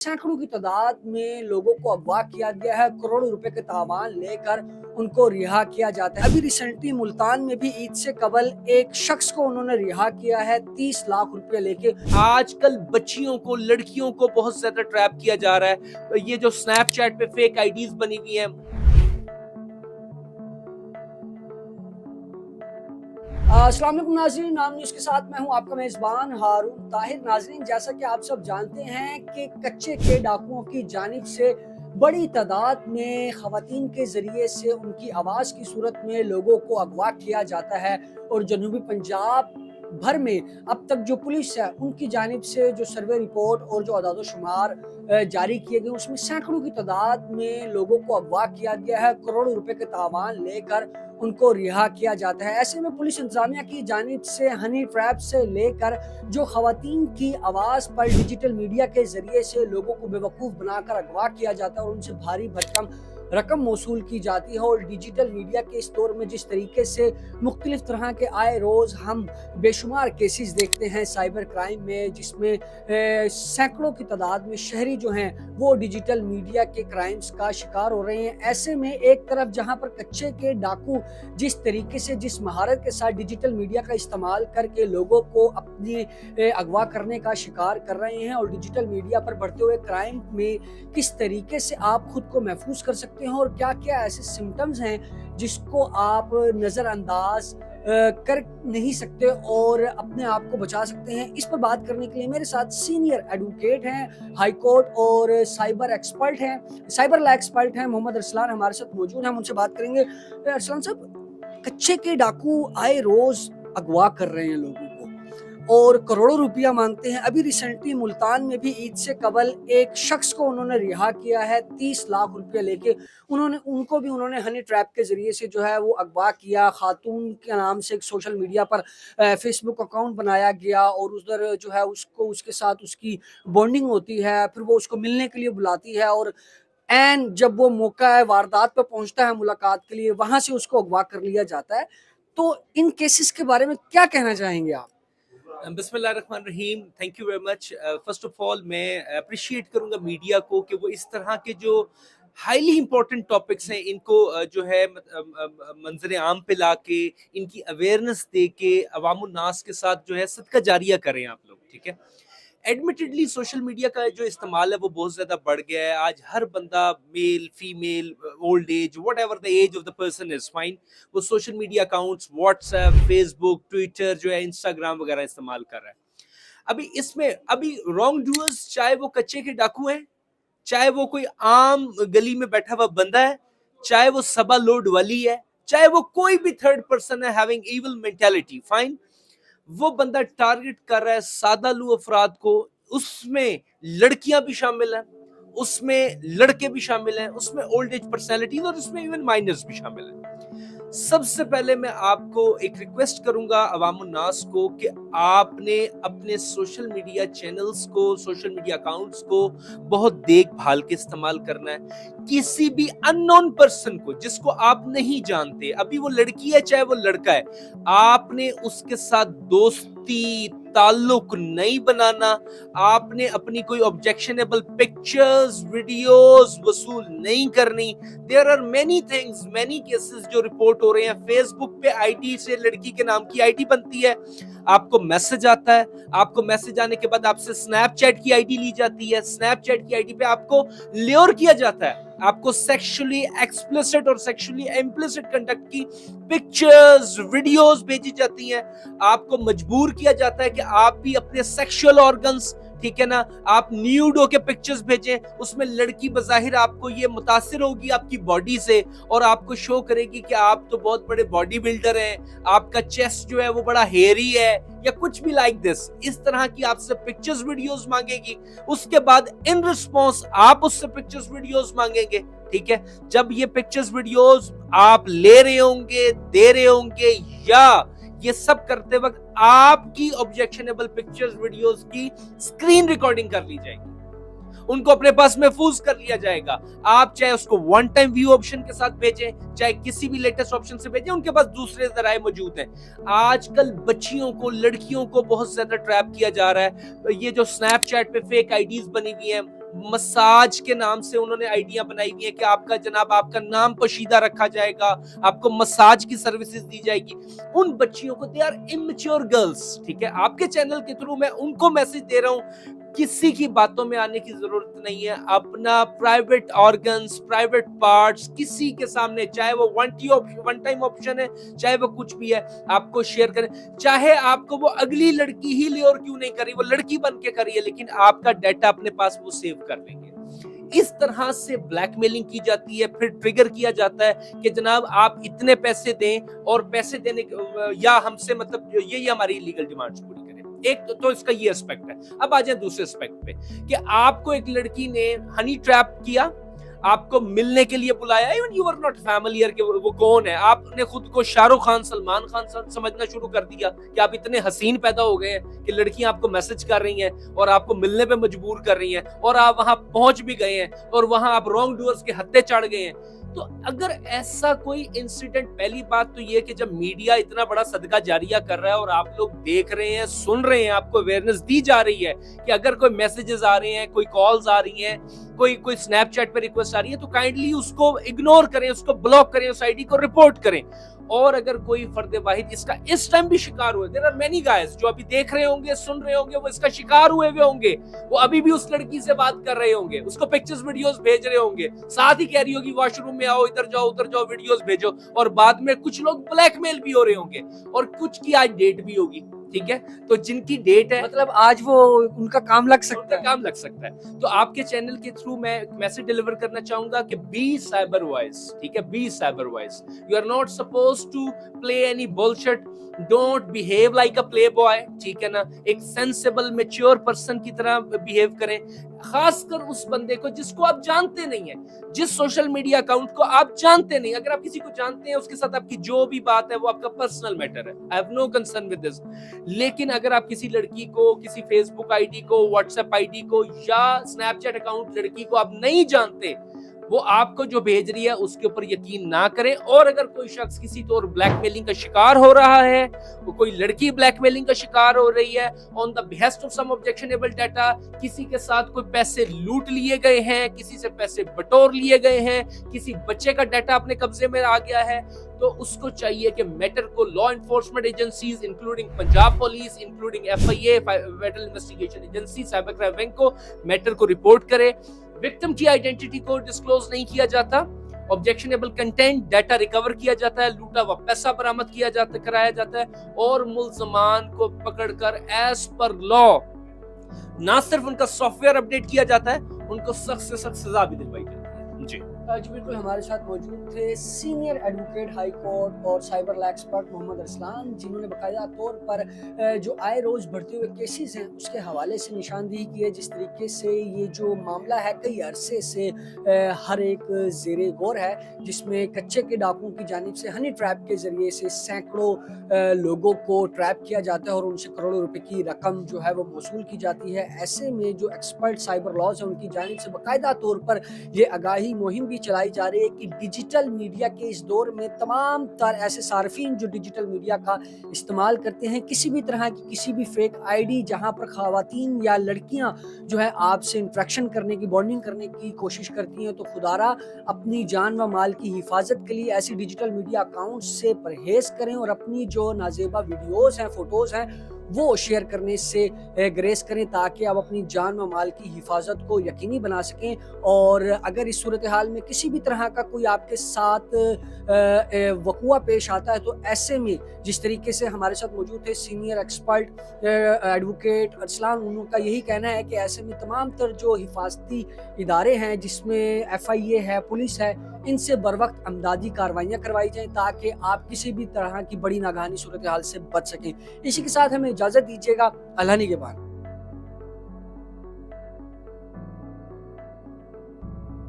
सैकड़ों की तादाद में लोगों को अगवा किया गया है, करोड़ों रुपए के तावान लेकर उनको रिहा किया जाता है। अभी रिसेंटली मुल्तान में भी ईद से कबल एक शख्स को उन्होंने रिहा किया है 30 लाख रुपए लेके। आजकल बच्चियों को, लड़कियों को बहुत ज्यादा ट्रैप किया जा रहा है। ये जो स्नैपचैट पे फेक आईडीज बनी हुई हैं, अस्सलाम वालेकुम नाज़रीन, नाम न्यूज़ के साथ मैं हूं आपका मेज़बान हारून ताहिर। नाज़रीन, जैसा कि आप सब जानते हैं कि कच्चे के डाकुओं की जानिब से बड़ी तादाद में ख़वातीन के ज़रिए से उनकी आवाज़ की सूरत में लोगों को अगवा किया जाता है और जनूबी पंजाब भर में अब तक जो पुलिस है उनकी जानिब से जो सर्वे रिपोर्ट और जो अदाद शुमार जारी किए गए उसमें सैकड़ों की तादाद में लोगों को अगवा किया गया है, करोड़ों रुपए के तावान लेकर उनको रिहा किया जाता है। ऐसे में पुलिस इंतजामिया की जानिब से हनी ट्रैप से लेकर जो खवातीन की आवाज़ पर डिजिटल मीडिया के जरिए से लोगों को बेवकूफ़ बनाकर अगवा किया जाता है और उनसे भारी भरकम रकम मौसूल की जाती है। और डिजिटल मीडिया के इस दौर में जिस तरीके से मुख्तलिफ तरह के आए रोज़ हम बेशुमार केसेस देखते हैं साइबर क्राइम में, जिसमें सैकड़ों की तादाद में शहरी जो हैं वो डिजिटल मीडिया के क्राइम्स का शिकार हो रहे हैं। ऐसे में एक तरफ जहां पर कच्चे के डाकू जिस तरीके से, जिस महारत के साथ डिजिटल मीडिया का इस्तेमाल करके लोगों को अपनी अगवा करने का शिकार कर रहे हैं और डिजिटल मीडिया पर बढ़ते हुए क्राइम में किस तरीके से आप खुद को महफूज कर सकते हैं और क्या क्या ऐसे सिम्टम्स हैं जिसको आप नज़रअंदाज कर नहीं सकते और अपने आप को बचा सकते हैं। इस पर बात करने के लिए मेरे साथ सीनियर एडवोकेट हैं, हाई कोर्ट और साइबर एक्सपर्ट हैं, साइबर लॉ एक्सपर्ट हैं, मोहम्मद अरसलान हमारे साथ मौजूद हैं। हम उनसे बात करेंगे। अरसलान साहब, कच्चे के डाकू आए रोज अगवा कर रहे हैं लोगों को और करोड़ों रुपया मांगते हैं। अभी रिसेंटली मुल्तान में भी ईद से कबल एक शख्स को उन्होंने रिहा किया है 30 लाख रुपया लेके। उन्होंने हनी ट्रैप के जरिए से जो है वो अगवा किया। खातून के नाम से एक सोशल मीडिया पर फेसबुक अकाउंट बनाया गया और उधर जो है उसको, उसके साथ उसकी बॉन्डिंग होती है, फिर वो उसको मिलने के लिए बुलाती है और एंड जब वो मौका है वारदात पे पहुंचता है मुलाकात के लिए, वहां से उसको अगवा कर लिया जाता है। तो इन केसेस के बारे में क्या कहना चाहेंगे आप? बिस्मिल्लाहिर्रहमानिर्रहीम, thank you very much. First of all मैं अप्रिशिएट करूंगा मीडिया को कि वो इस तरह के जो हाईली इंपॉर्टेंट टॉपिक्स हैं इनको जो है मंजर आम पे ला के इनकी अवेयरनेस दे के अवामुन नास के साथ जो है सदका जारिया करें आप लोग, ठीक है। एडमिटेडली सोशल मीडिया का जो इस्तेमाल है वो बहुत ज्यादा बढ़ गया है। आज हर बंदा, male female, old age, whatever the age of the person is fine, वो social media accounts, WhatsApp, Facebook, Twitter जो है, इंस्टाग्राम वगैरह इस्तेमाल कर रहा है। अभी रॉन्ग डूअर्स, चाहे वो कच्चे के डाकू हैं, चाहे वो कोई आम गली में बैठा हुआ बंदा है, चाहे वो सबा लोड वाली है, चाहे वो कोई भी थर्ड पर्सन है हैविंग इविल मेंटालिटी, फाइन, वो बंदा टारगेट कर रहा है सादा लू अफराद को। उसमें लड़कियां भी शामिल हैं, उसमें लड़के भी शामिल हैं, उसमें ओल्ड एज पर्सनैलिटीज और उसमें इवन माइनर्स भी शामिल हैं। सबसे पहले मैं आपको एक रिक्वेस्ट करूंगा अवामुन नास को कि आपने अपने सोशल मीडिया चैनल्स को, सोशल मीडिया अकाउंट्स को बहुत देखभाल के इस्तेमाल करना है। किसी भी अननोन पर्सन को जिसको आप नहीं जानते, अभी वो लड़की है चाहे वो लड़का है, आपने उसके साथ दोस्ती ताल्लुक नहीं बनाना। आपने अपनी कोई ऑब्जेक्शनेबल पिक्चर्स, वीडियोस वसूल नहीं करनी। There are many things, many cases जो रिपोर्ट हो रहे हैं। फेसबुक पे आईडी से लड़की के नाम की आईडी बनती है, आपको मैसेज आता है, आपको मैसेज आने के बाद आपसे स्नैपचैट की आईडी ली जाती है, स्नैपचैट की आईडी पे आपको ल्योर किया जाता है, आपको सेक्सुअली एक्सप्लिसिट और सेक्सुअली इम्प्लिसिट कंडक्ट की पिक्चर्स, वीडियोस भेजी जाती हैं। आपको मजबूर किया जाता है कि आप भी अपने सेक्सुअल ऑर्गन्स, ठीक है ना, आप न्यूड होके पिक्चर्स भेजें। उसमें लड़की बज़ाहिर आपको ये मुतासिर होगी आपकी बॉडी से और आपको शो करेगी कि आप तो बहुत बड़े बॉडी बिल्डर हैं, आपका चेस्ट जो है वो बड़ा हेयरी है या कुछ भी लाइक दिस। इस तरह की आपसे पिक्चर्स वीडियोस मांगेगी। उसके बाद इन रिस्पॉन्स आप उससे पिक्चर्स वीडियोस मांगेंगे, ठीक है। जब ये पिक्चर्स वीडियोस आप ले रहे होंगे, दे रहे होंगे, या ये सब करते वक्त आपकी ऑब्जेक्शनेबल पिक्चर्स वीडियोस की स्क्रीन रिकॉर्डिंग कर ली जाएगी, उनको अपने पास महफूज कर लिया जाएगा। आप चाहे उसको वन टाइम व्यू ऑप्शन के साथ भेजें, चाहे किसी भी लेटेस्ट ऑप्शन से भेजें, उनके पास दूसरे जराए मौजूद हैं। आजकल बच्चियों को, लड़कियों को बहुत ज्यादा ट्रैप किया जा रहा है। ये जो स्नैपचैट पे फेक आईडीज बनी हुई हैं, मसाज के नाम से उन्होंने आइडिया बनाई हुई है कि आपका जनाब आपका नाम पोशीदा रखा जाएगा, आपको मसाज की सर्विसेज दी जाएगी। उन बच्चियों को, दे आर इमेच्योर गर्ल्स, ठीक है, आपके चैनल के थ्रू मैं उनको मैसेज दे रहा हूँ, किसी की बातों में आने की जरूरत नहीं है। अपना प्राइवेट ऑर्गन्स, प्राइवेट पार्ट्स किसी के सामने, चाहे वो वन टाइम ऑप्शन है, चाहे वो कुछ भी है, आपको शेयर करें। चाहे आपको वो अगली लड़की ही ले और क्यों नहीं करी, वो लड़की बन के करी है, लेकिन आपका डाटा अपने पास वो सेव कर लेंगे। इस तरह से ब्लैकमेलिंग की जाती है, फिर ट्रिगर किया जाता है कि जनाब आप इतने पैसे दें, और पैसे देने या हमसे मतलब ये हमारी लीगल डिमांड्स पूरी करें। एक तो इसका ये एस्पेक्ट है। अब आ जाए दूसरे एस्पेक्ट पे कि आपको एक लड़की ने हनी ट्रैप किया, आपको मिलने के लिए बुलाया, even you are not familiar कि वो कौन है, आपने खुद को शाहरुख खान, सलमान खान समझना शुरू कर दिया कि आप इतने हसीन पैदा हो गए हैं कि लड़कियां आपको मैसेज कर रही हैं और आपको मिलने पे मजबूर कर रही हैं, और आप वहां पहुंच भी गए हैं और वहां आप रॉन्ग डूअर्स के हत्थे चढ़ गए हैं। तो अगर ऐसा कोई इंसिडेंट, पहली बात तो ये कि जब मीडिया इतना बड़ा सदका जारिया कर रहा है और आप लोग देख रहे हैं, सुन रहे हैं, आपको अवेयरनेस दी जा रही है कि अगर कोई मैसेजेस आ रहे हैं, कोई कॉल्स आ रही हैं, कोई स्नैपचैट पे रिक्वेस्ट आ रही है, तो काइंडली उसको इग्नोर करें, उसको ब्लॉक करें, उस आईडी को रिपोर्ट करें। और अगर कोई फर्द वाहिद इसका इस टाइम भी शिकार हुए, देयर आर मेनी गाइस जो अभी देख रहे होंगे, सुन रहे होंगे, वो इसका शिकार हुए होंगे, वो अभी भी उस लड़की से बात कर रहे होंगे, उसको पिक्चर्स वीडियोस भेज रहे होंगे, साथ ही कह रही होगी वॉशरूम में आओ, इधर जाओ, उधर जाओ, वीडियोस भेजो, और बाद में कुछ लोग ब्लैकमेल भी हो रहे होंगे, और कुछ की आज डेट भी होगी, ठीक है। तो जिनकी डेट है, मतलब आज वो उनका काम लग सकता है, काम लग सकता है। तो आपके चैनल के थ्रू मैं मैसेज डिलीवर करना चाहूंगा कि बी साइबर वाइज, ठीक है, be cyber wise. You are not supposed to play any bullshit, don't behave like a playboy, ठीक है ना। एक सेंसिबल मैच्योर पर्सन की तरह बिहेव करें, खासकर उस बंदे को जिसको आप जानते नहीं है, जिस सोशल मीडिया अकाउंट को आप जानते नहीं। अगर आप किसी को जानते हैं, उसके साथ आपकी जो भी बात है वो आपका पर्सनल मैटर है, I have no concern with this. लेकिन अगर आप किसी लड़की को, किसी फेसबुक आईडी को, व्हाट्सएप आईडी को या स्नैपचैट अकाउंट लड़की को आप नहीं जानते, वो आपको जो भेज रही है उसके ऊपर यकीन ना करें। और अगर कोई शख्स किसी तौर ब्लैकमेलिंग का शिकार हो रहा है, कोई लड़की ब्लैकमेलिंग का शिकार हो रही है on the behest of some objectionable data, किसी के साथ कोई पैसे लूट लिए गए हैं, किसी से पैसे बटोर लिए गए हैं, किसी बच्चे का डाटा अपने कब्जे में आ गया है, तो उसको चाहिए कि मैटर को law enforcement agencies including Punjab police, including FIA, federal investigation agency, cyber crime bank को मैटर को रिपोर्ट करे। विक्टिम की आइडेंटिटी को डिस्क्लोज नहीं किया जाता, ऑब्जेक्शनेबल कंटेंट डाटा रिकवर किया जाता है, लूटा हुआ पैसा बरामद किया जाता, कराया जाता है, और मुल्जमान को पकड़कर एज पर लॉ ना सिर्फ उनका सॉफ्टवेयर अपडेट किया जाता है, उनको सख्त से सख्त सजा भी दिलवाई जाती है। जी जी बिल्कुल, हमारे साथ मौजूद थे सीनियर एडवोकेट हाई कोर्ट और cyber law expert Mohammad Arsalan, जिन्होंने बाकायदा तौर पर जो आए रोज़ बढ़ते हुए केसेस हैं उसके हवाले से निशानदेही की है। जिस तरीके से ये जो मामला है कई अरसे से हर एक ज़ेरे गौर है, जिसमें कच्चे के डाकुओं की जानिब से हनी ट्रैप के ज़रिए से सैकड़ों लोगों को ट्रैप किया जाता है और उनसे करोड़ों रुपए की रकम जो है वो वसूल की जाती है। ऐसे में जो एक्सपर्ट साइबर लॉज हैं उनकी जानिब से बाकायदा तौर पर ये आगाही मुहिम भी चलाई जा रही है कि डिजिटल मीडिया के इस दौर में तमाम तर ऐसे सार्फिन जो डिजिटल मीडिया का इस्तेमाल करते हैं, किसी भी तरह की किसी भी फेक आईडी जहां पर खवातीन या लड़कियां जो है आपसे इंटरेक्शन करने की, बॉन्डिंग करने की कोशिश करती हैं, तो खुदारा अपनी जान व माल की हिफाजत के लिए ऐसी डिजिटल मीडिया अकाउंट से परहेज करें और अपनी जो नाजेबा वीडियोस हैं, फोटोज़ हैं, वो शेयर करने से ग्रेस करें ताकि आप अपनी जान व माल की हिफाजत को यकीनी बना सकें। और अगर इस सूरत हाल में किसी भी तरह का कोई आपके साथ वक़ुआ पेश आता है, तो ऐसे में जिस तरीके से हमारे साथ मौजूद थे सीनियर एक्सपर्ट एडवोकेट अरसलान, उनका यही कहना है कि ऐसे में तमाम तर जो हिफाजती इदारे हैं, जिसमें FIA है, पुलिस है, इनसे बर वक्त अमदादी कार्रवाइयाँ करवाई जाएँ ताकि आप किसी भी तरह की बड़ी नागहानी सूरत हाल से बच सकें। इसी के साथ हमें इजाज़त दीजिएगा। अल्लाह निगहबान।